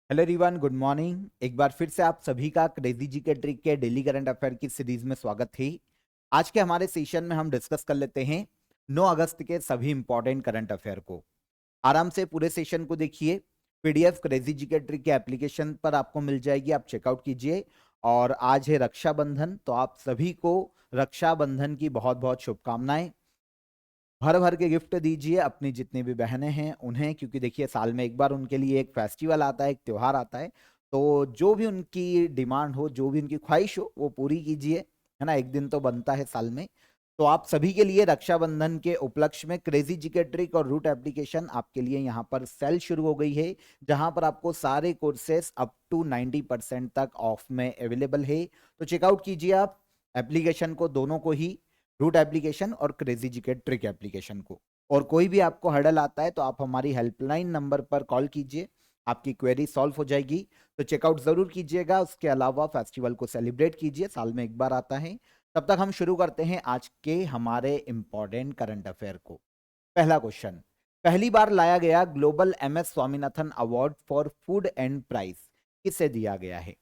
Hello everyone, good morning. एक बार फिर से आप सभी का क्रेजी जी के ट्रिक के डेली करंट अफेयर की सीरीज में स्वागत है। आज के हमारे सेशन में हम डिस्कस कर लेते हैं 9 अगस्त के सभी इंपॉर्टेंट करंट अफेयर को। आराम से पूरे सेशन को देखिए। पीडीएफ क्रेजी जी के ट्रिक के एप्लीकेशन पर आपको मिल जाएगी, आप चेकआउट कीजिए। और आज है रक्षाबंधन, तो आप सभी को रक्षाबंधन की बहुत बहुत शुभकामनाएं। भर भर के गिफ्ट दीजिए अपनी जितनी भी बहनें हैं उन्हें, क्योंकि देखिए साल में एक बार उनके लिए एक फेस्टिवल आता है, एक त्योहार आता है। तो जो भी उनकी डिमांड हो, जो भी उनकी ख्वाहिश हो, वो पूरी कीजिए, है ना। एक दिन तो बनता है साल में। तो आप सभी के लिए रक्षाबंधन के उपलक्ष्य में क्रेजी जीके ट्रिक और रूट एप्लीकेशन आपके लिए यहाँ पर सेल शुरू हो गई है, जहां पर आपको सारे कोर्सेस अप टू 90% तक ऑफ में अवेलेबल है। तो चेकआउट कीजिए आप एप्लीकेशन को, दोनों को ही, रूट एप्लीकेशन और क्रेजी जीके ट्रिक एप्लीकेशन को। और कोई भी आपको हर्डल आता है तो आप हमारी हेल्पलाइन नंबर पर कॉल कीजिए, आपकी क्वेरी सॉल्व हो जाएगी। तो चेकआउट जरूर कीजिएगा। उसके अलावा फेस्टिवल को सेलिब्रेट कीजिए, साल में एक बार आता है। तब तक हम शुरू करते हैं आज के हमारे इंपॉर्टेंट करंट अफेयर को। पहला क्वेश्चन, पहली बार लाया गया global MS Swaminathan award for food and price किसे दिया गया है?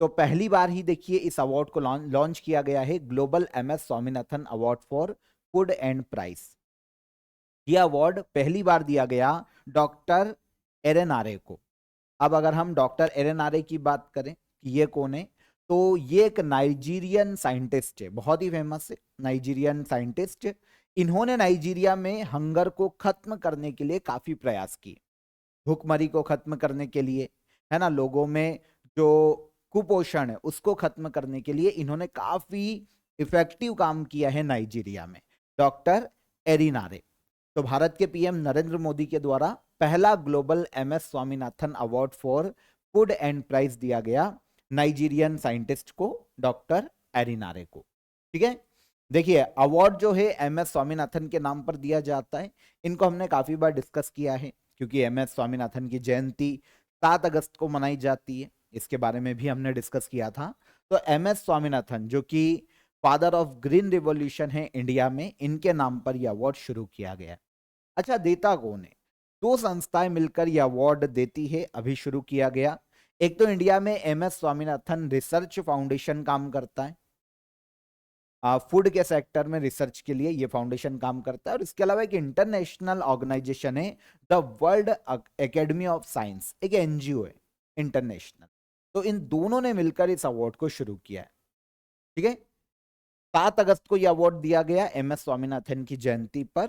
तो पहली बार ही देखिए इस अवार्ड को लॉन्च किया गया है, global MS Swaminathan award for food and price. यह अवार्ड पहली बार दिया गया डॉक्टर एरेनारे को। अब अगर हम डॉक्टर एरेनारे की बात करें कि ये कौन है, तो ये एक नाइजीरियन साइंटिस्ट है, बहुत ही फेमस है नाइजीरियन साइंटिस्ट। इन्होंने नाइजीरिया में हंगर को खत्म करने के लिए काफी प्रयास किए, भूखमरी को खत्म करने के लिए, है ना, लोगों में जो कुपोषण है उसको खत्म करने के लिए इन्होंने काफी इफेक्टिव काम किया है नाइजीरिया में, डॉक्टर एरिनारे। तो भारत के पीएम नरेंद्र मोदी के द्वारा पहला global MS Swaminathan award for food and price दिया गया नाइजीरियन साइंटिस्ट को, डॉक्टर एरिनारे को। ठीक है, देखिए अवार्ड जो है एमएस स्वामीनाथन के नाम पर दिया जाता है। इनको हमने काफी बार डिस्कस किया है, क्योंकि एमएस स्वामीनाथन की जयंती 7 अगस्त को मनाई जाती है। इसके बारे में भी हमने डिस्कस किया था। तो एमएस स्वामीनाथन जो कि फादर ऑफ ग्रीन रिवॉल्यूशन है इंडिया में, इनके नाम पर यह अवार्ड शुरू किया गया। अच्छा, देता कौन है? दो संस्थाएं मिलकर यह अवार्ड देती है, अभी शुरू किया गया। एक तो इंडिया में एमएस स्वामीनाथन रिसर्च फाउंडेशन काम करता है, फूड के सेक्टर में रिसर्च के लिए ये फाउंडेशन काम करता है। और इसके अलावा एक इंटरनेशनल ऑर्गेनाइजेशन है, the world academy of science, एक एनजीओ है इंटरनेशनल। तो इन दोनों ने मिलकर इस अवार्ड को शुरू किया है। ठीक है, 7 अगस्त को यह अवार्ड दिया गया एमएस स्वामीनाथन की जयंती पर।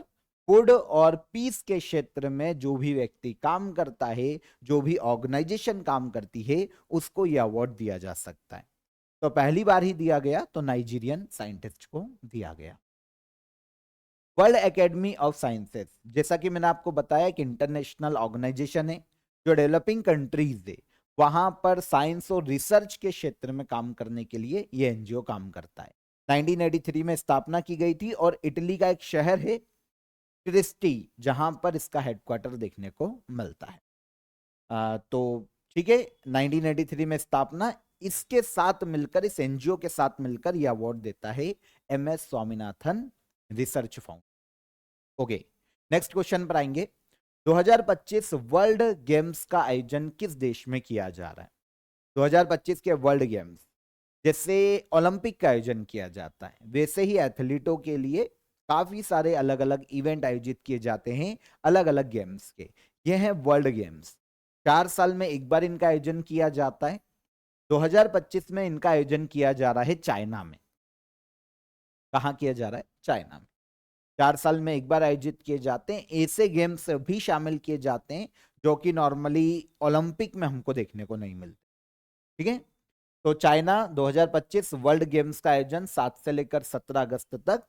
फूड और पीस के क्षेत्र में जो भी व्यक्ति काम करता है, जो भी ऑर्गेनाइजेशन काम करती है, उसको यह अवार्ड दिया जा सकता है। तो पहली बार ही दिया गया तो नाइजीरियन साइंटिस्ट को दिया गया। वर्ल्ड एकेडमी ऑफ साइंसेस, जैसा कि मैंने आपको बताया कि इंटरनेशनल ऑर्गेनाइजेशन है जो डेवलपिंग कंट्रीज है वहां पर साइंस और रिसर्च के क्षेत्र में काम करने के लिए ये एनजीओ काम करता है। 1983 में स्थापना की गई थी और इटली का एक शहर है ट्रिस्टी, जहां पर इसका हेडक्वार्टर देखने को मिलता है। तो ठीक है, 1983 में स्थापना, इसके साथ मिलकर, इस एनजीओ के साथ मिलकर यह अवार्ड देता है MS Swaminathan research foundation. Okay, next question पर आएंगे। 2025 वर्ल्ड गेम्स का आयोजन किस देश में किया जा रहा है? 2025 के वर्ल्ड गेम्स, जैसे ओलंपिक का आयोजन किया जाता है वैसे ही एथलीटों के लिए काफी सारे अलग अलग इवेंट आयोजित किए जाते हैं, अलग अलग गेम्स के। ये हैं वर्ल्ड गेम्स, 4 साल में एक बार इनका आयोजन किया जाता है। 2025 में इनका आयोजन किया जा रहा है चाइना में। कहाँ किया जा रहा है? चाइना में। 4 साल में एक बार आयोजित किए जाते हैं। ऐसे गेम्स भी शामिल किए जाते हैं जो कि नॉर्मली ओलंपिक में हमको देखने को नहीं मिलते। ठीक है, तो चाइना 2025 वर्ल्ड गेम्स का आयोजन 7 से लेकर 17 अगस्त तक,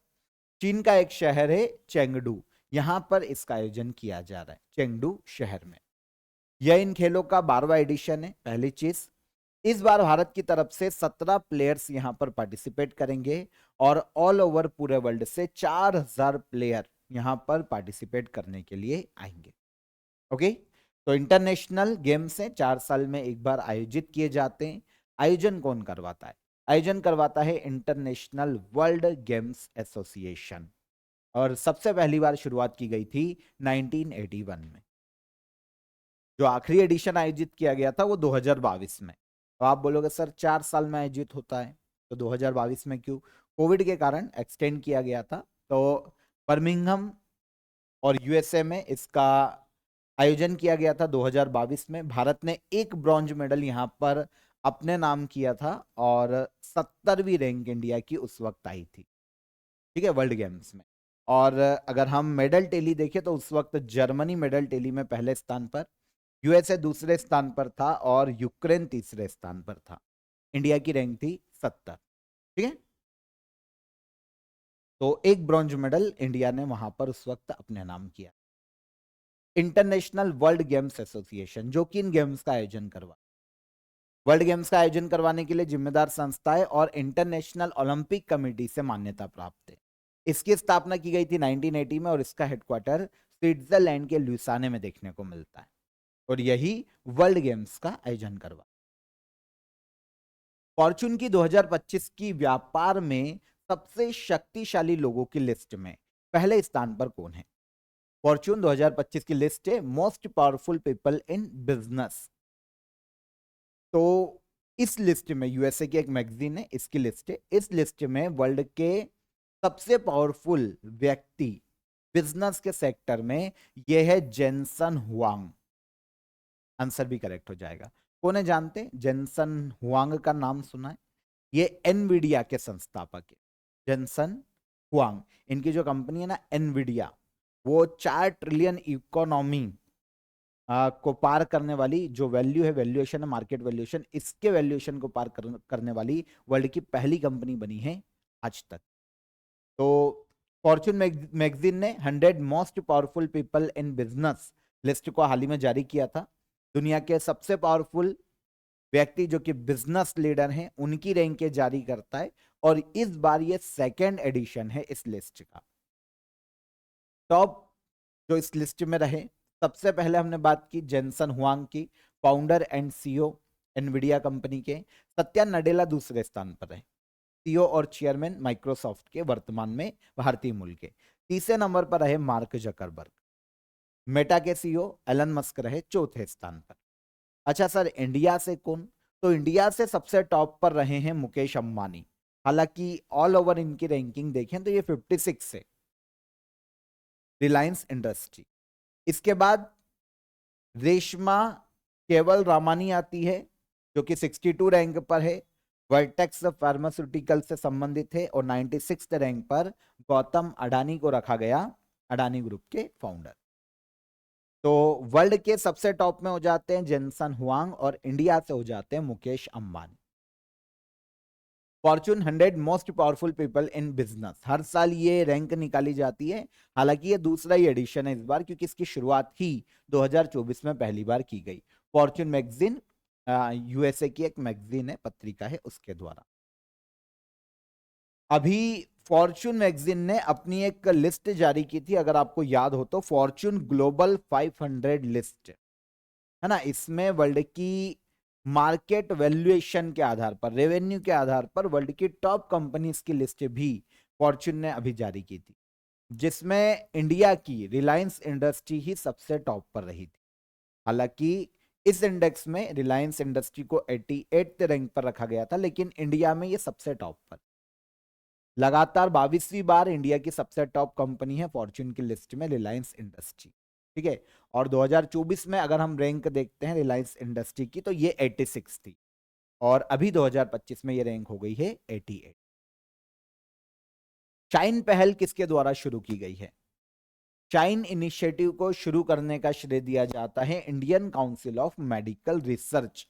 चीन का एक शहर है चेंगडू, यहां पर इसका आयोजन किया जा रहा है, चेंगडू शहर में। यह इन खेलों का 12वां एडिशन है। पहली चीज, इस बार भारत की तरफ से 17 प्लेयर्स यहां पर पार्टिसिपेट करेंगे और ऑल ओवर पूरे वर्ल्ड से 4000 प्लेयर यहां पर पार्टिसिपेट करने के लिए आएंगे। ओके, तो इंटरनेशनल गेम्स हैं, 4 साल में एक बार आयोजित किए जाते हैं। आयोजन कौन करवाता है? आयोजन करवाता है इंटरनेशनल वर्ल्ड गेम्स एसोसिएशन, और सबसे पहली बार शुरुआत की गई थी 1981 में। जो आखिरी एडिशन आयोजित किया गया था वो 2022 में। तो आप बोलोगे सर 4 साल में आयोजित होता है तो 2022 में क्यों? कोविड के कारण एक्सटेंड किया गया था। तो बर्मिंघम और यूएसए में इसका आयोजन किया गया था 2022 में। भारत ने एक ब्रॉन्ज मेडल यहाँ पर अपने नाम किया था और 70वीं रैंक इंडिया की उस वक्त आई थी, ठीक है, वर्ल्ड गेम्स में। और अगर हम मेडल टेली देखें तो उस वक्त जर्मनी मेडल टेली में पहले स्थान पर, यूएसए दूसरे स्थान पर था और यूक्रेन तीसरे स्थान पर था। इंडिया की रैंक थी 70, ठीक है। तो एक ब्रॉन्ज मेडल इंडिया ने वहां पर उस वक्त अपने नाम किया। इंटरनेशनल वर्ल्ड गेम्स एसोसिएशन जो कि इन गेम्स का आयोजन करवा, वर्ल्ड गेम्स का आयोजन करवाने के लिए जिम्मेदार संस्था है और इंटरनेशनल ओलंपिक कमेटी से मान्यता प्राप्त है। इसकी स्थापना की गई थी 1980 में और इसका हेडक्वार्टर स्विट्जरलैंड के ल्यूसाने में देखने को मिलता है और यही वर्ल्ड गेम्स का आयोजन करवा। फॉर्च्यून की 2025 की व्यापार में सबसे शक्तिशाली लोगों की लिस्ट में पहले स्थान पर कौन है? फॉर्च्यून 2025 की लिस्ट है most powerful people in business. तो इस लिस्ट में यूएसए की एक मैगजीन है, इसकी लिस्ट है। इस लिस्ट में वर्ल्ड के सबसे पावरफुल व्यक्ति बिजनेस के सेक्टर में यह है जेनसन हुआंग। आंसर भी करेक्ट हो जाएगा। कौन है जानते? जेनसन हुआंग का नाम सुना है? ये एनवीडिया के संस्थापक है, जेनसन हुआंग। इनकी जो कंपनी है ना एनवीडिया, वो 4 ट्रिलियन इकोनॉमी को पार करने वाली जो वैल्यू है, वैल्यूएशन है, मार्केट वैल्यूएशन, इसके वैल्यूएशन को पार करने वाली वर्ल्ड की पहली कंपनी बनी है आज तक। तो फॉर्च्यून मैगजीन ने 100 most powerful people in business list को हाल ही में जारी किया था। दुनिया के सबसे पावरफुल व्यक्ति जो कि बिजनेस लीडर हैं उनकी रैंकें जारी करता है और इस बार ये सेकेंड एडिशन है इस लिस्ट का। टॉप जो इस लिस्ट में रहे, सबसे पहले हमने बात की जेनसन हुआंग की, founder and CEO Nvidia company के। सत्या नडेला दूसरे स्थान पर है, सीईओ और चेयरमैन माइक्रोसॉफ्ट के, वर्तमान में भारतीय मूल के। तीसरे नंबर पर रहे मार्क जकरबर्ग। मेटा के सीईओ एलन मस्क रहे चौथे स्थान पर। अच्छा सर इंडिया से कौन? तो इंडिया से सबसे टॉप पर रहे हैं मुकेश अंबानी। हालांकि ऑल ओवर इनकी रैंकिंग देखें तो ये 56 है, रिलायंस इंडस्ट्री। इसके बाद रेशमा केवल रामानी आती है जो कि 62 रैंक पर है, वर्टेक्स फार्मास्यूटिकल से संबंधित है। और 96 रैंक पर गौतम अडानी को रखा गया, अडानी ग्रुप के फाउंडर। तो वर्ल्ड के सबसे टॉप में हो जाते हैं जेनसन हुआंग और इंडिया से हो जाते हैं Mukesh Ambani. Fortune 100 most powerful people in business, हर साल ये रैंक निकाली जाती है। हालांकि ये दूसरा ही एडिशन है इस बार, क्योंकि इसकी शुरुआत ही 2024 में पहली बार की गई। फॉर्च्यून मैगजीन यूएसए की एक मैगजीन है, पत्रिका है, उसके द्वारा। अभी फॉर्च्यून मैगजीन ने अपनी एक लिस्ट जारी की थी, अगर आपको याद हो तो, फॉर्च्यून ग्लोबल 500 लिस्ट है ना। इसमें वर्ल्ड की मार्केट वैल्यूएशन के आधार पर, रेवेन्यू के आधार पर वर्ल्ड की टॉप कंपनीज की लिस्ट भी फॉर्च्यून ने अभी जारी की थी, जिसमें इंडिया की रिलायंस इंडस्ट्री ही सबसे टॉप पर रही थी। हालांकि इस इंडेक्स में रिलायंस इंडस्ट्री को 88 रैंक पर रखा गया था, लेकिन इंडिया में ये सबसे टॉप पर। लगातार 22वीं बार इंडिया की सबसे टॉप कंपनी है फॉर्च्यून की लिस्ट में रिलायंस इंडस्ट्री, ठीक है। और 2024 में अगर हम रैंक देखते हैं रिलायंस इंडस्ट्री की तो ये 86 थी और अभी 2025 में ये रैंक हो गई है 88। चाइन पहल किसके द्वारा शुरू की गई है? चाइन इनिशिएटिव को शुरू करने का श्रेय दिया जाता है Indian council of medical research,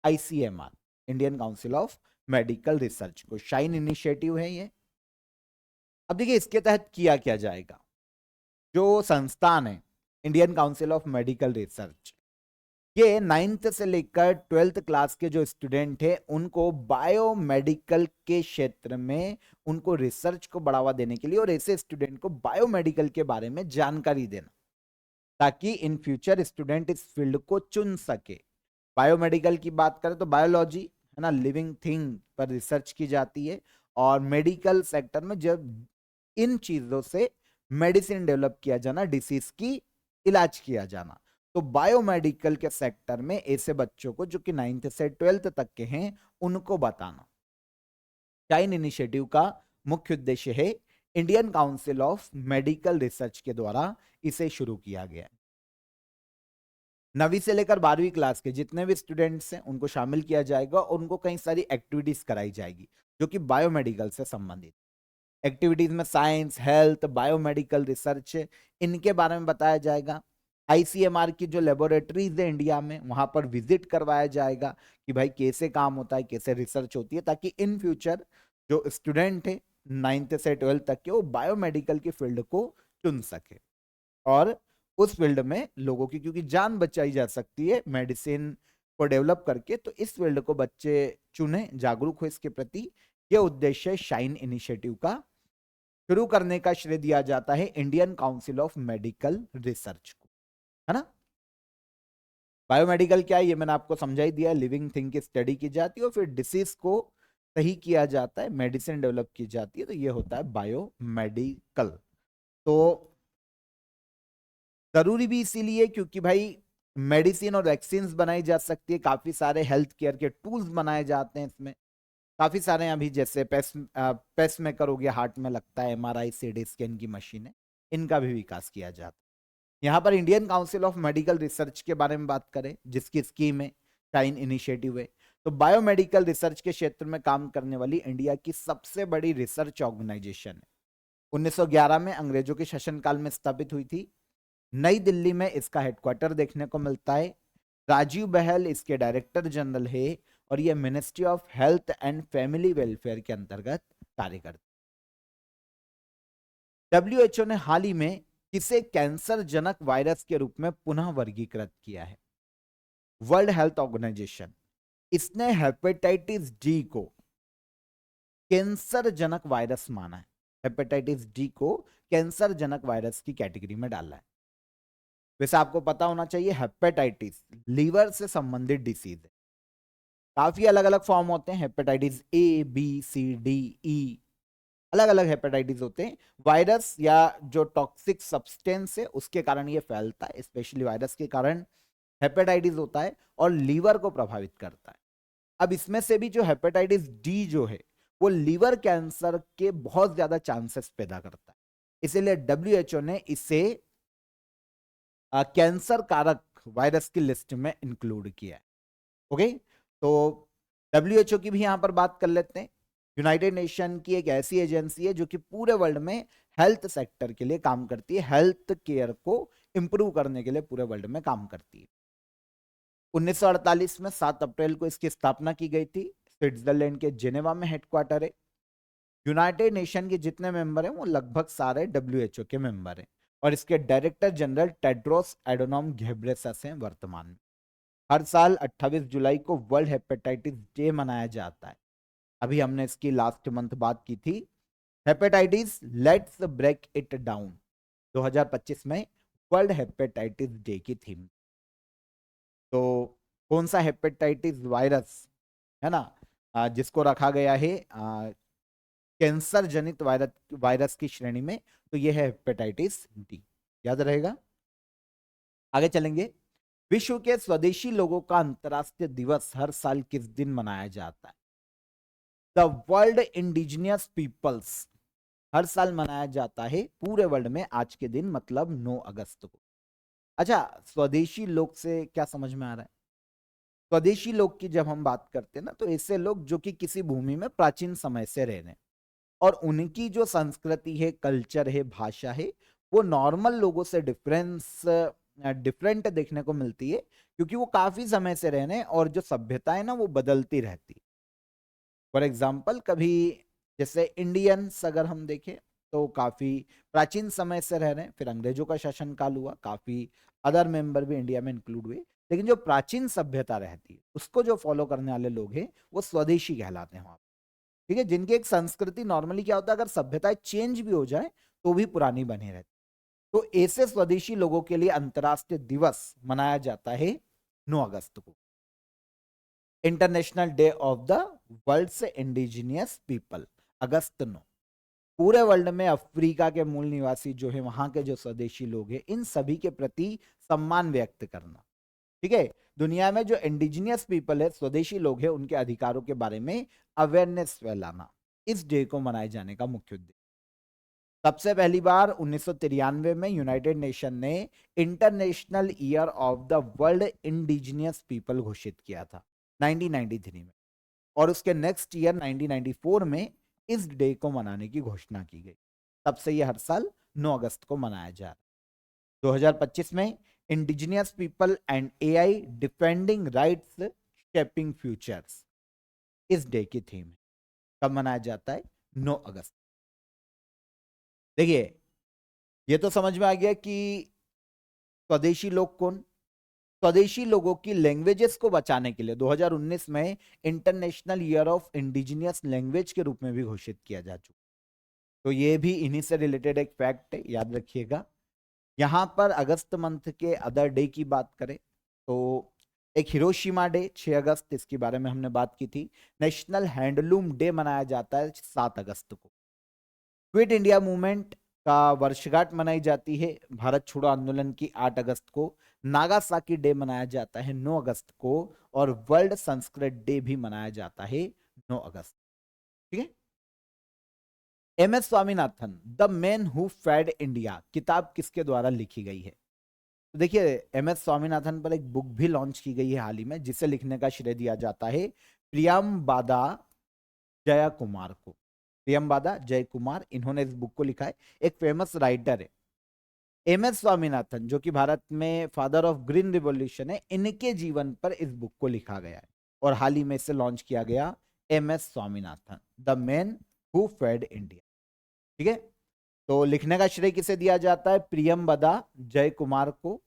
ICMR, Indian council of medical research को शाइन इनिशिएटिव है ये। अब देखिए इसके तहत किया क्या जाएगा। जो संस्थान है Indian council of medical research, ये 9th से लेकर 12th क्लास के जो स्टूडेंट है उनको बायोमेडिकल के क्षेत्र में उनको रिसर्च को बढ़ावा देने के लिए और ऐसे स्टूडेंट को बायोमेडिकल के बारे में जानकारी देना, ताकि इन फ्यूचर स्टूडेंट इस फील्ड को चुन सके। बायोमेडिकल की बात करें तो बायोलॉजी है ना, लिविंग थिंग पर रिसर्च की जाती है और मेडिकल सेक्टर में जब इन चीजों से मेडिसिन डेवलप किया जाना, डिसीज की इलाज किया जाना। तो बायोमेडिकल के सेक्टर में ऐसे बच्चों को जो कि 9th से 12th तक के हैं उनको बताना। शाइन इनिशिएटिव का मुख्य उद्देश्य है, Indian council of medical research के द्वारा इसे शुरू किया गया है। 9वीं से लेकर 12वीं क्लास के जितने भी स्टूडेंट्स हैं उनको शामिल किया जाएगा और उनको कई सारी एक्टिविटीज कराई जाएगी जो कि बायोमेडिकल से संबंधित। एक्टिविटीज में साइंस, हेल्थ, बायोमेडिकल रिसर्च इनके बारे में बताया जाएगा। आईसीएमआर की जो लेबोरेटरीज है इंडिया में वहां पर विजिट करवाया जाएगा कि भाई कैसे काम होता है, कैसे रिसर्च होती है, ताकि इन फ्यूचर जो स्टूडेंट है 9th से 12th तक के वो बायोमेडिकल की फील्ड को चुन सके और उस फील्ड में लोगों की क्योंकि जान बचाई जा सकती है मेडिसिन को डेवलप करके, तो इस फील्ड को बच्चे चुने, जागरूक हो इसके प्रति। यह उद्देश्य शाइन इनिशिएटिव का शुरू करने का श्रेय दिया जाता है Indian council of medical research को, है ना। बायोमेडिकल क्या है ये मैंने आपको समझा ही दिया, लिविंग थिंग की स्टडी की जाती है और फिर डिसीज को सही किया जाता है, मेडिसिन डेवलप की जाती है, तो ये होता है बायोमेडिकल। तो जरूरी भी इसीलिए क्योंकि भाई मेडिसिन और वैक्सीन बनाई जा सकती है, काफी सारे हेल्थ केयर के टूल्स बनाए जाते हैं इसमें, काफी सारे अभी जैसे पेस मेकर हो गया, हार्ट में लगता है, एमआरआई सीटी स्कैन की मशीन है, इनका भी विकास किया जाता है। यहाँ पर Indian council of medical research के बारे में बात करें जिसकी स्कीम है शाइन इनिशिएटिव है, तो बायोमेडिकल रिसर्च के क्षेत्र में काम करने वाली इंडिया की सबसे बड़ी रिसर्च ऑर्गेनाइजेशन है। 1911 में अंग्रेजों के शासनकाल में स्थापित हुई थी। नई दिल्ली में इसका हेडक्वार्टर देखने को मिलता है। राजीव बहल इसके डायरेक्टर जनरल है और यह ministry of health and family welfare के अंतर्गत कार्य करती है। डब्ल्यूएचओ ने हाल ही में किसे कैंसर जनक वायरस के रूप में पुनः वर्गीकृत किया है? वर्ल्ड हेल्थ ऑर्गेनाइजेशन, इसने हेपेटाइटिस डी को कैंसर जनक वायरस माना है। हेपेटाइटिस डी को कैंसर जनक वायरस की कैटेगरी में डाला है। वैसे आपको पता होना चाहिए हेपेटाइटिस लीवर से संबंधित डिसीज है, काफी अलग अलग फॉर्म होते हैं, hepatitis A, B, C, D, E, अलग अलग हेपेटाइटिस होते हैं। वायरस या जो टॉक्सिक सब्सटेंस है उसके कारण ये फैलता है, स्पेशली वायरस के कारण हेपेटाइटिस होता है और लीवर को प्रभावित करता है। अब इसमें से भी जो हेपेटाइटिस डी जो है वो लीवर कैंसर के बहुत ज्यादा चांसेस पैदा करता है, इसीलिए डब्ल्यूएचओ ने इसे कैंसर कारक वायरस की लिस्ट में इंक्लूड किया है। ओके, तो डब्ल्यूएचओ की भी यहां पर बात कर लेते हैं। यूनाइटेड नेशन की एक ऐसी एजेंसी है जो कि पूरे वर्ल्ड में हेल्थ सेक्टर के लिए काम करती है, हेल्थ केयर को इंप्रूव करने के लिए पूरे वर्ल्ड में काम करती है। 1948 में 7 अप्रैल को इसकी स्थापना की गई थी। स्विट्जरलैंड के जेनेवा में हेडक्वार्टर है। यूनाइटेड नेशन के जितने मेंबर हैं वो लगभग सारे डब्ल्यूएचओ के मेंबर हैं और इसके डायरेक्टर जनरल टेड्रोस एडोनॉम घेब्रेयेसस हैं वर्तमान में। हर साल 28 जुलाई को वर्ल्ड हेपेटाइटिस डे मनाया जाता है। अभी हमने इसकी लास्ट मंथ बात की थी। Hepatitis let's break it down 2025 में वर्ल्ड हेपेटाइटिस डे की थीम। तो कौन सा हेपेटाइटिस वायरस है ना जिसको रखा गया है कैंसर जनित वायरस की श्रेणी में, तो यह है हेपेटाइटिस डी, याद रहेगा। आगे चलेंगे। विश्व के स्वदेशी लोगों का अंतर्राष्ट्रीय दिवस हर साल किस दिन मनाया जाता है? द वर्ल्ड इंडिजिनियस पीपल्स हर साल मनाया जाता है पूरे वर्ल्ड में आज के दिन, मतलब 9 अगस्त को। अच्छा, स्वदेशी लोग से क्या समझ में आ रहा है? स्वदेशी लोग की जब हम बात करते हैं ना, तो ऐसे लोग जो कि किसी भूमि में प्राचीन समय से रह रहे हैं और उनकी जो संस्कृति है, कल्चर है, भाषा है, वो नॉर्मल लोगों से डिफरेंट देखने को मिलती है क्योंकि वो काफी समय से रह रहे हैं और जो सभ्यता है ना वो बदलती रहती है। फॉर एग्जाम्पल, कभी जैसे इंडियंस अगर हम देखें तो काफी प्राचीन समय से रह रहे हैं, फिर अंग्रेजों का शासनकाल हुआ, काफी अदर मेंबर भी इंडिया में इंक्लूड हुए, लेकिन जो प्राचीन सभ्यता रहती है उसको जो फॉलो करने वाले लोग हैं वो स्वदेशी कहलाते हैं वहां। ठीक है, जिनकी एक संस्कृति नॉर्मली क्या होता है, अगर सभ्यताएं चेंज भी हो जाए तो भी पुरानी बनी रहती। तो ऐसे स्वदेशी लोगों के लिए अंतर्राष्ट्रीय दिवस मनाया जाता है 9 अगस्त को, International Day of the World's Indigenous People, अगस्त 9। पूरे वर्ल्ड में अफ्रीका के मूल निवासी जो है, वहां के जो स्वदेशी लोग हैं, इन सभी के प्रति सम्मान व्यक्त करना। ठीक है, दुनिया में जो इंडिजिनियस पीपल है, स्वदेशी लोग हैं, उनके अधिकारों के बारे में अवेयरनेस फैलाना इस डे को मनाए जाने का मुख्य उद्देश्य। सबसे पहली बार 1993 में यूनाइटेड नेशन ने international year of the world indigenous people घोषित किया था 1993 में, और उसके नेक्स्ट ईयर 1994 में इस डे को मनाने की घोषणा की गई। तब से यह हर साल 9 अगस्त को मनाया जा रहा है। 2025 में indigenous people and AI defending rights shaping futures इस डे की थीम है। कब मनाया जाता है? 9 अगस्त। देखिए, ये तो समझ में आ गया कि स्वदेशी लोग कौन। स्वदेशी लोगों की लैंग्वेजेस को बचाने के लिए 2019 में international year of indigenous language के रूप में भी घोषित किया जा चुका। तो ये भी इन्हीं से रिलेटेड एक फैक्ट है, याद रखिएगा। यहां पर अगस्त मंथ के अदर डे की बात करें तो एक हिरोशिमा डे 6 अगस्त, इसके बारे में हमने बात की थी। नेशनल हैंडलूम डे मनाया जाता है 7 अगस्त को। क्विट इंडिया मूवमेंट का वर्षगांठ मनाई जाती है भारत छोड़ो आंदोलन की 8 अगस्त को। नागासाकी डे मनाया जाता है 9 अगस्त को, और वर्ल्ड संस्कृत डे भी मनाया जाता है 9 अगस्त। ठीक है। M S Swaminathan the man who fed India किताब किसके द्वारा लिखी गई है? तो देखिए, एम एस स्वामीनाथन पर एक बुक भी लॉन्च की गई है हाल ही में, जिसे लिखने का श्रेय दिया जाता है प्रियमबादा जया कुमार को। प्रियमबादा जय कुमार, इन्होंने इस बुक को लिखा है। एक फेमस राइटर है एम एस स्वामीनाथन, जो कि भारत में फादर ऑफ ग्रीन रिवॉल्यूशन है। इनके जीवन पर इस बुक को लिखा गया है और हाल ही में इसे लॉन्च किया गया, M S Swaminathan the man who fed India. ठीक है। तो लिखने का श्रेय किसे दिया जाता है? प्रियमबदा जय कुमार को।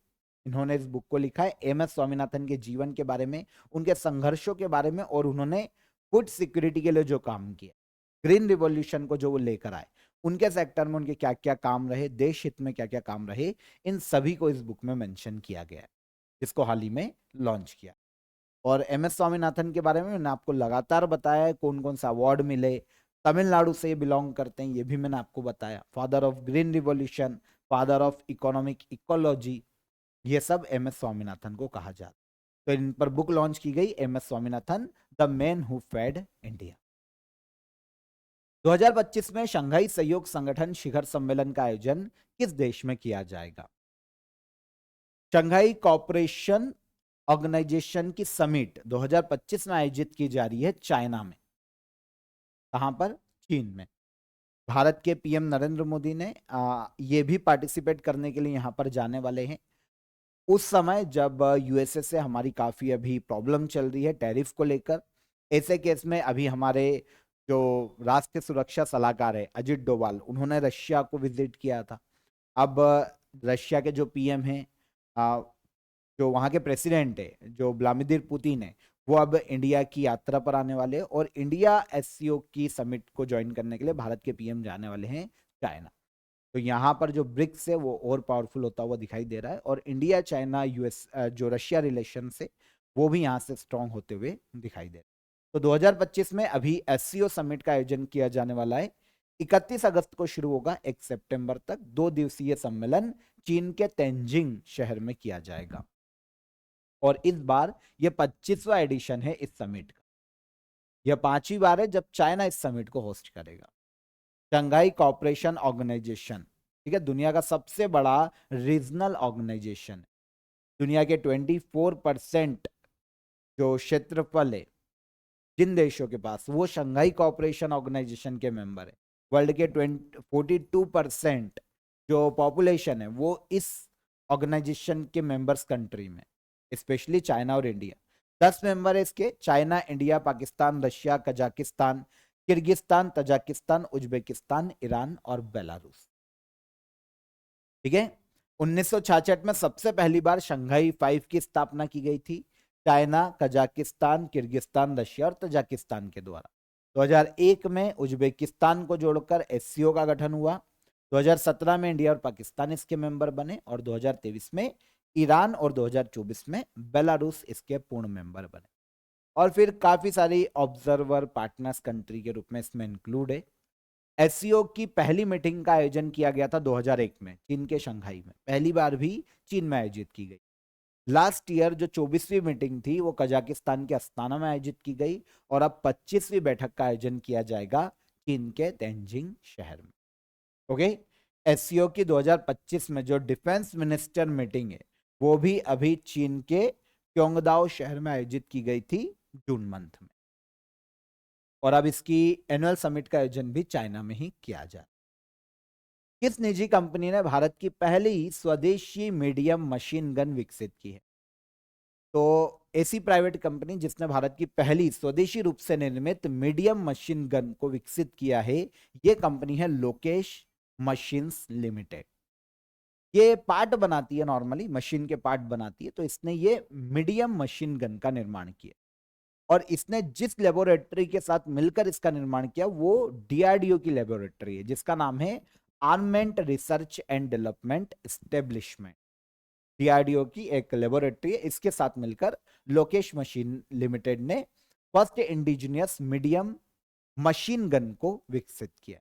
इन्होंने इस बुक को लिखा है एम एस स्वामीनाथन के जीवन के बारे में, उनके संघर्षों के बारे में, और उन्होंने फूड सिक्योरिटी के लिए जो काम किया, ग्रीन रिवॉल्यूशन को जो वो लेकर आए, उनके सेक्टर में उनके क्या क्या काम रहे, देश हित में क्या क्या काम रहे, इन सभी को इस बुक में मेंशन किया गया है, जिसको हाल ही में लॉन्च किया। और एम एस स्वामीनाथन के बारे में मैंने आपको लगातार बताया है, कौन कौन सा अवार्ड मिले। तमिलनाडु से ये बिलोंग करते हैं, ये भी मैंने आपको बताया। Father of green revolution, father of economic ecology, ये सब एम एस स्वामीनाथन को कहा जाता है। तो इन पर बुक लॉन्च की गई, M S Swaminathan the man who fed India. 2025 में शंघाई सहयोग संगठन शिखर सम्मेलन का आयोजन किस देश में किया जाएगा? शंघाई कॉपरेशन ऑर्गेनाइजेशन की समिट 2025 में आयोजित की जा रही है चाइना में। कहां पर? चीन में। भारत के पीएम नरेंद्र मोदी ने ये भी पार्टिसिपेट करने के लिए यहां पर जाने वाले हैं। उस समय जब यूएसए से हमारी काफी अभी प्रॉब्लम चल रही है टैरिफ को लेकर, ऐसे केस में अभी हमारे जो राष्ट्रीय सुरक्षा सलाहकार है अजित डोभाल, उन्होंने रशिया को विजिट किया था। अब रशिया के जो पीएम हैं, जो वहाँ के प्रेसिडेंट है, जो व्लादिमीर पुतिन है, वो अब इंडिया की यात्रा पर आने वाले हैं, और इंडिया एससीओ की समिट को ज्वाइन करने के लिए भारत के पीएम जाने वाले हैं चाइना। तो यहाँ पर जो ब्रिक्स है वो और पावरफुल होता हुआ दिखाई दे रहा है, और इंडिया चाइना यूएस जो रशिया रिलेशन से, वो भी यहाँ से स्ट्रांग होते हुए दिखाई दे रहा है। तो 2025 में अभी एससीओ समिट का आयोजन किया जाने वाला है। 31 अगस्त को शुरू होगा, 1 सितंबर तक 2 दिवसीय सम्मेलन चीन के तेंजिंग शहर में किया जाएगा। और इस बार यह 25वां एडिशन है इस समिट का। यह 5वीं बार है जब चाइना इस समिट को होस्ट करेगा। शंघाई कॉपरेशन ऑर्गेनाइजेशन, ठीक है, दुनिया का सबसे बड़ा रीजनल ऑर्गेनाइजेशन है। दुनिया के 24% जो क्षेत्रफल है जिन देशों के पास, वो शंघाई कॉपरेशन ऑर्गेनाइजेशन के मेंबर है। वर्ल्ड के 42% जो पॉपुलेशन है वो इस ऑर्गेनाइजेशन के मेंबर्स कंट्री में, स्पेशली चाइना और इंडिया। 10 मेंबर है इसके, China, India, Pakistan, Russia, Kazakhstan, Kyrgyzstan, Tajikistan, Uzbekistan, Iran और बेलारूस। ठीक है। 1966 में सबसे पहली बार शंघाई 5 की स्थापना की गई थी, चाइना, कजाकिस्तान, किर्गिस्तान, रशिया और तजाकिस्तान के द्वारा। 2001 में उज्बेकिस्तान को जोड़कर एससीओ का गठन हुआ। 2017 में इंडिया और पाकिस्तान इसके मेंबर बने, और 2023 में ईरान, और 2024 में बेलारूस इसके पूर्ण मेंबर बने। और फिर काफी सारी ऑब्जर्वर पार्टनर्स कंट्री के रूप में इसमें इंक्लूड है। एससीओ की पहली मीटिंग का आयोजन किया गया था 2001 में चीन के शंघाई में, पहली बार भी चीन में आयोजित की गई। लास्ट ईयर जो 24वीं मीटिंग थी वो कजाकिस्तान के अस्ताना में आयोजित की गई, और अब 25वीं बैठक का आयोजन किया जाएगा चीन के तेंजिंग शहर में। ओके, एससीओ की 2025 में जो डिफेंस मिनिस्टर मीटिंग है वो भी अभी चीन के क्योंगदाओ शहर में आयोजित की गई थी जून मंथ में, और अब इसकी एनुअल समिट का आयोजन भी चाइना में ही किया जाए। किस निजी कंपनी ने भारत की पहली स्वदेशी मीडियम मशीन गन विकसित की है? तो ऐसी प्राइवेट कंपनी जिसने भारत की पहली स्वदेशी रूप से निर्मित मीडियम मशीन गन को विकसित किया है, ये कंपनी है लोकेश मशीन्स लिमिटेड। ये पार्ट बनाती है, नॉर्मली मशीन के पार्ट बनाती है, तो इसने ये मीडियम मशीन गन का निर्माण किया, और इसने जिस लेबोरेटरी के साथ मिलकर इसका निर्माण किया वो डीआरडीओ की लेबोरेटरी है, जिसका नाम है Armament Research and Development Establishment. DRDO की एक लेबोरेटरी है, इसके साथ मिलकर लोकेश मशीन लिमिटेड ने first indigenous medium machine gun को विकसित किया।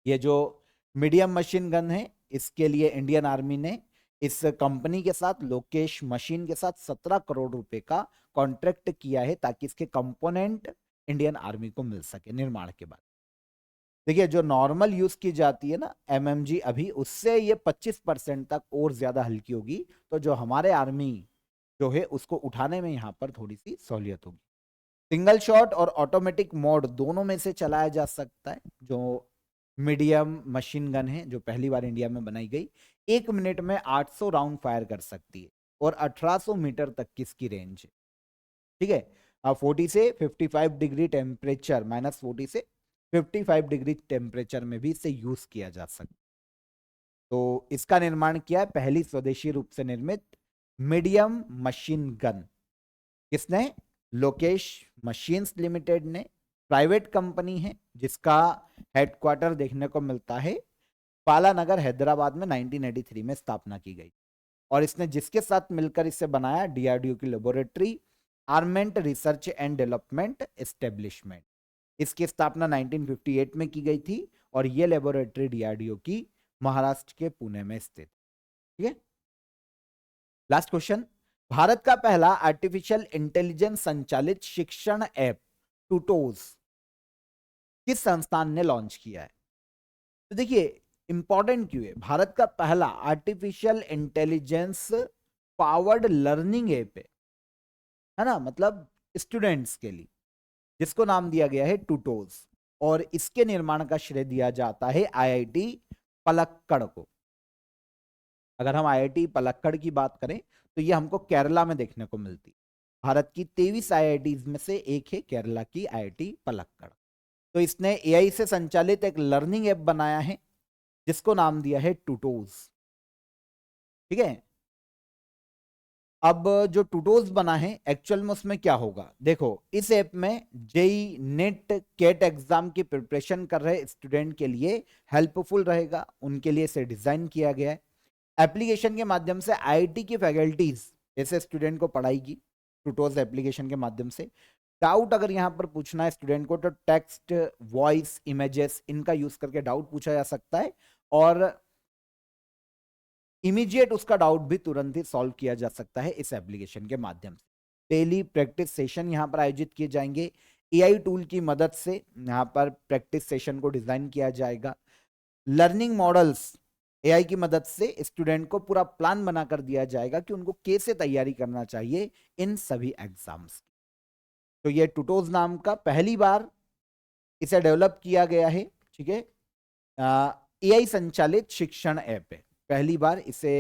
ये जो मीडियम मशीन गन है, इसके लिए इंडियन आर्मी ने इस कंपनी के साथ, लोकेश मशीन के साथ 17 करोड़ रुपए का कॉन्ट्रैक्ट किया है, ताकि इसके कंपोनेंट इंडियन आर्मी को मिल सके निर्माण के बाद। देखिए, जो नॉर्मल यूज की जाती है ना एमएमजी अभी, उससे ये 25% तक और ज्यादा हल्की होगी, तो जो हमारे आर्मी जो है उसको उठाने में यहाँ पर थोड़ी सी सहूलियत होगी। सिंगल शॉट और ऑटोमेटिक मोड दोनों में से चलाया जा सकता है। जो मीडियम मशीन गन है जो पहली बार इंडिया में बनाई गई, 1 मिनट में 800 राउंड फायर कर सकती है, और 1800 मीटर तक की इसकी रेंज है। ठीक है, 40 से 55 डिग्री टेम्परेचर, -40 से 55 डिग्री टेम्परेचर में भी इसे यूज किया जा सकता है। तो इसका निर्माण किया है पहली स्वदेशी रूप से निर्मित मीडियम मशीन गन, किसने? लोकेश मशीन्स लिमिटेड ने। प्राइवेट कंपनी है जिसका हेडक्वार्टर देखने को मिलता है पालानगर, हैदराबाद में 1983 में स्थापना की गई, और इसने जिसके साथ मिलकर इसे बनाया, डीआरडीओ की laboratory Armament Research and Development Establishment. इसकी स्थापना 1958 में की गई थी, और यह लेबोरेटरी डीआरडीओ की महाराष्ट्र के पुणे में स्थित। ठीक है, लास्ट क्वेश्चन। भारत का पहला आर्टिफिशियल इंटेलिजेंस संचालित शिक्षण ऐप टूटोज किस संस्थान ने लॉन्च किया है? तो देखिए, इंपॉर्टेंट क्यों है, भारत का पहला artificial intelligence powered learning app है ना, मतलब स्टूडेंट्स के लिए, जिसको नाम दिया गया है टूटोज, और इसके निर्माण का श्रेय दिया जाता है आईआईटी पलक्कड़ को। अगर हम आईआईटी पलक्कड़ की बात करें तो ये हमको केरला में देखने को मिलती है। भारत की 23 आईआईटीज में से एक है केरला की आईआईटी पलक्कड़। तो इसने एआई से संचालित एक लर्निंग ऐप बनाया है जिसको नाम दिया है टूटोज। ठीक है, अब जो टूटोज बना है एक्चुअल में उसमें क्या होगा, देखो इस ऐप में जेई नेट केट एग्जाम की प्रिपरेशन कर रहे स्टूडेंट के लिए हेल्पफुल रहेगा, उनके लिए इसे डिजाइन किया गया है। एप्लीकेशन के माध्यम से आईआईटी की फैकल्टीज ऐसे स्टूडेंट को पढ़ाएगी टूटोज एप्लीकेशन के माध्यम से। डाउट अगर यहाँ पर पूछना है स्टूडेंट को तो टेक्स्ट, वॉइस, इमेजेस इनका यूज करके डाउट पूछा जा सकता है, और इमीडिएट उसका डाउट भी तुरंत ही सॉल्व किया जा सकता है इस एप्लीकेशन के माध्यम से। डेली प्रैक्टिस सेशन यहाँ पर आयोजित किए जाएंगे। एआई टूल की मदद से यहाँ पर प्रैक्टिस सेशन को डिजाइन किया जाएगा। लर्निंग मॉडल्स एआई की मदद से स्टूडेंट को पूरा प्लान बनाकर दिया जाएगा कि उनको कैसे तैयारी करना चाहिए इन सभी एग्जाम्स की। तो ये टूटोज नाम का पहली बार इसे डेवलप किया गया है। ठीक है, एआई संचालित शिक्षण ऐप है, पहली बार इसे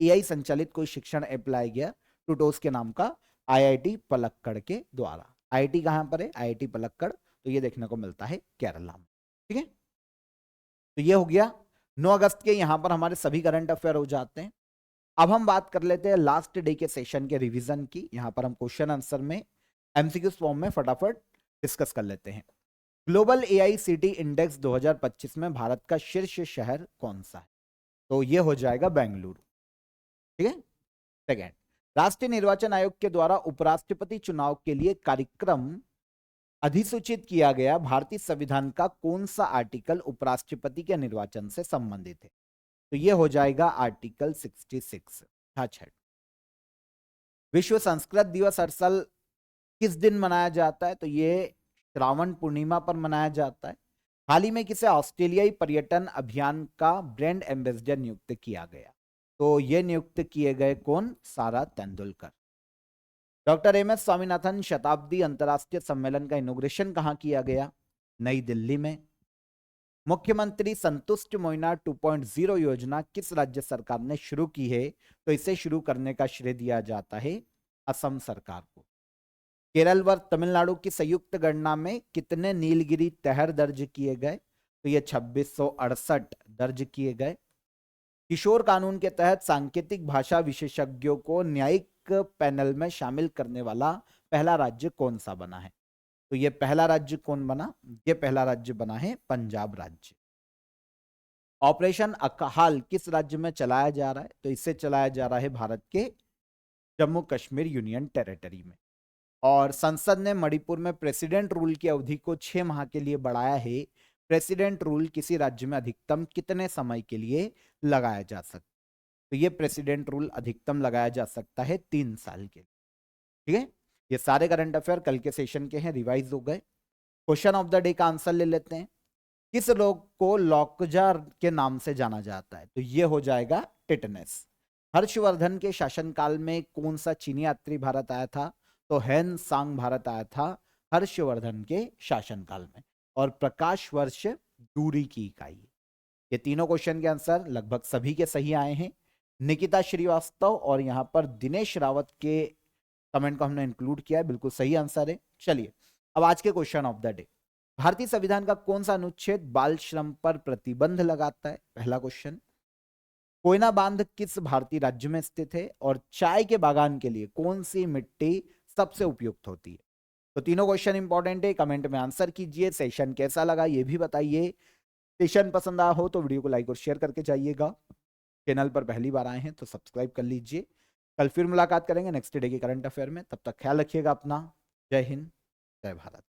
एआई संचालित कोई शिक्षण ऐप लाया गया टूटोज के नाम का आईआईटी पलक्कड़ के द्वारा। आईआईटी कहां पर है? आईआईटी पलक्कड़, तो ये देखने को मिलता है केरला में। ठीक है, तो ये हो गया 9 अगस्त के, यहां पर हमारे सभी करंट अफेयर हो जाते हैं। अब हम बात कर लेते हैं लास्ट डे के सेशन के रिवीजन की। यहां पर हम क्वेश्चन आंसर में एमसीक्यू फॉर्म में फटाफट डिस्कस कर लेते हैं। ग्लोबल एआईसीटी इंडेक्स 2025 में भारत का शीर्ष शहर कौन सा है? तो ये हो जाएगा बेंगलुरु। ठीक है, सेकेंड, राष्ट्रीय निर्वाचन आयोग के द्वारा उपराष्ट्रपति चुनाव के लिए कार्यक्रम अधिसूचित किया गया भारतीय संविधान का कौन सा आर्टिकल उपराष्ट्रपति के निर्वाचन से संबंधित है? तो ये हो जाएगा आर्टिकल 66। छठ। विश्व संस्कृत दिवस हर साल किस दिन मनाया जाता है? तो ये श्रावण पूर्णिमा पर मनाया जाता है। हाल ही में किसे ऑस्ट्रेलियाई पर्यटन अभियान का ब्रांड एम्बेसडर नियुक्त किया गया? तो ये नियुक्त किए गए कौन? Sara Tendulkar. Doctor M S Swaminathan शताब्दी अंतर्राष्ट्रीय सम्मेलन का इनॉग्रेशन कहाँ किया गया? नई दिल्ली में। मुख्यमंत्री संतुष्ट मोइना 2.0 योजना किस राज्य सरकार ने शुरू की है? तो इसे शुरू करने का श्रेय दिया जाता है असम सरकार को। केरल व तमिलनाडु की संयुक्त गणना में कितने नीलगिरी तहर दर्ज किए गए? तो ये 2668 दर्ज किए गए। किशोर कानून के तहत सांकेतिक भाषा विशेषज्ञों को न्यायिक पैनल में शामिल करने वाला पहला राज्य कौन सा बना है? तो ये पहला राज्य कौन बना? ये पहला राज्य बना है पंजाब राज्य। ऑपरेशन अकाहाल किस राज्य में चलाया जा रहा है? तो इसे चलाया जा रहा है भारत के जम्मू कश्मीर यूनियन टेरिटरी में। और संसद ने मणिपुर में प्रेसिडेंट रूल की अवधि को 6 माह के लिए बढ़ाया है। प्रेसिडेंट रूल किसी राज्य में अधिकतम कितने समय के लिए लगाया जा सकता है? तो ये प्रेसिडेंट रूल अधिकतम लगाया जा सकता है 3 साल के लिए। ठीक है, ये सारे करंट अफेयर कल के सेशन के हैं, रिवाइज हो गए। क्वेश्चन ऑफ द डे का आंसर ले लेते हैं। किस रोग को लॉकजा के नाम से जाना जाता है? तो ये हो जाएगा टिटनेस। हर्षवर्धन के शासनकाल में कौन सा चीनी यात्री भारत आया था? तो हेन सांग भारत आया था हर्षवर्धन के शासनकाल में। और प्रकाश वर्ष दूरी की इकाई। ये तीनों क्वेश्चन के आंसर लगभग सभी के सही आए हैं। निकिता श्रीवास्तव और यहां पर दिनेश रावत के कमेंट को हमने इंक्लूड किया है, बिल्कुल सही आंसर है। चलिए अब आज के क्वेश्चन ऑफ द डे। भारतीय संविधान का कौन सा अनुच्छेद बाल श्रम पर प्रतिबंध लगाता है? पहला क्वेश्चन। कोयना बांध किस भारतीय राज्य में स्थित है? और चाय के बागान के लिए कौन सी मिट्टी सबसे उपयुक्त होती है? तो तीनों क्वेश्चन इंपॉर्टेंट है, कमेंट में आंसर कीजिए। सेशन कैसा लगा ये भी बताइए। सेशन पसंद आया हो तो वीडियो को लाइक और शेयर करके जाइएगा। चैनल पर पहली बार आए हैं तो सब्सक्राइब कर लीजिए। कल फिर मुलाकात करेंगे नेक्स्ट डे के करंट अफेयर में। तब तक ख्याल रखिएगा अपना। जय हिंद, जय भारत।